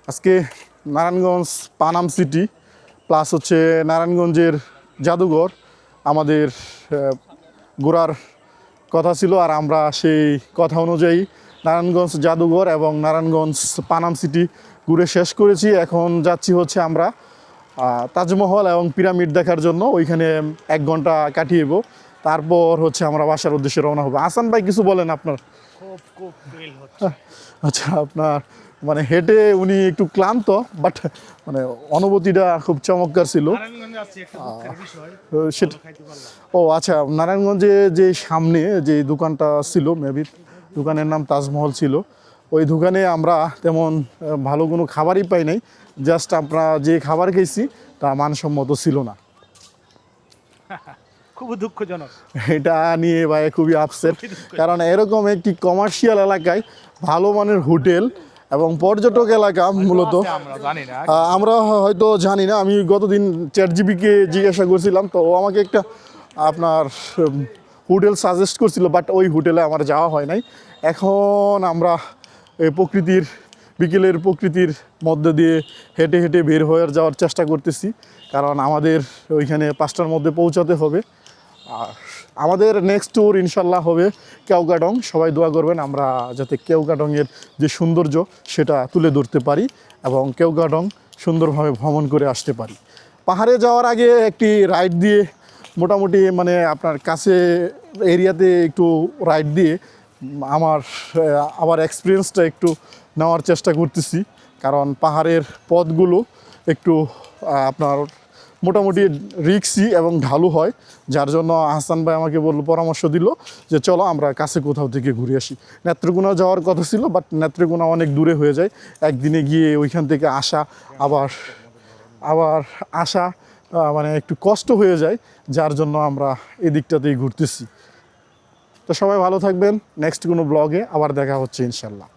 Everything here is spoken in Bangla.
আজকে নারায়ণগঞ্জ পানাম সিটি প্লাস হচ্ছে নারায়ণগঞ্জের জাদুঘর আমাদের ঘোরার কথা ছিল, আর আমরা সেই কথা অনুযায়ী নারায়ণগঞ্জ জাদুঘর এবং নারায়ণগঞ্জ পানাম সিটি ঘুরে শেষ করেছি। এখন যাচ্ছি হচ্ছে আমরা তাজমহল এবং পিরামিড দেখার জন্য। ওইখানে 1 ঘন্টা কাটিয়েব, তারপর হচ্ছে আমরা বাসার উদ্দেশ্যে রওনা হবো। আসান ভাই কিছু বলেন আপনার। আচ্ছা, আপনার মানে হেঁটে উনি একটু ক্লান্ত, বাট মানে অনুভূতিটা খুব চমৎকার ছিল। সেটা ও আচ্ছা, নারায়ণগঞ্জে যে সামনে যে দোকানটা ছিল, মেবি দোকানের নাম তাজমহল ছিল, ওই দোকানে আমরা তেমন ভালো কোনো খাবারই পাই নাই। জাস্ট আমরা যে খাবার খেয়েছি তা মানসম্মত ছিল না। খুব দুঃখজনক, এটা নিয়ে ভাই খুবই আপসেট, কারণ এরকম একটি কমার্শিয়াল এলাকায় ভালো মানের হোটেল এবং পর্যটক এলাকা মূলত আমরা হয়তো জানি না। আমি গতদিন চ্যাটজিপিটিকে জিজ্ঞাসা করছিলাম, তো ও আমাকে একটা আপনার হোটেল সাজেস্ট করছিল, বাট ওই হোটেলে আমার যাওয়া হয় নাই। এখন আমরা এই বিকেলের প্রকৃতির মধ্যে দিয়ে হেঁটে হেঁটে বের হয়ে যাওয়ার চেষ্টা করতেছি, কারণ আমাদের ওইখানে 5টার মধ্যে পৌঁছাতে হবে। আর আমাদের নেক্সট ট্যুর ইনশাল্লাহ হবে কেওগাডং। সবাই দোয়া করবেন আমরা যাতে কেওগাডংয়ের যে সৌন্দর্য সেটা তুলে ধরতে পারি এবং কেওগাডং সুন্দরভাবে ভ্রমণ করে আসতে পারি। পাহাড়ে যাওয়ার আগে একটি রাইড দিয়ে মোটামুটি মানে আপনার কাছে এরিয়াতে একটু রাইড দিয়ে আমার এক্সপিরিয়েন্সটা একটু নেওয়ার চেষ্টা করতেছি, কারণ পাহাড়ের পথগুলো একটু আপনার মোটামুটি রিক্সি এবং ঢালু হয়, যার জন্য হাসান ভাই আমাকে পরামর্শ দিল যে চলো আমরা কাছে কোথাও থেকে ঘুরে আসি। নেত্রকোনা যাওয়ার কথা ছিল, বাট নেত্রকোনা অনেক দূরে হয়ে যায়, একদিনে গিয়ে ওইখান থেকে আসা আবার আসা মানে একটু কষ্ট হয়ে যায়, যার জন্য আমরা এদিকটাতেই ঘুরতেছি। তো সবাই ভালো থাকবেন, নেক্সট কোনো ব্লগে আবার দেখা হচ্ছে ইনশাল্লাহ।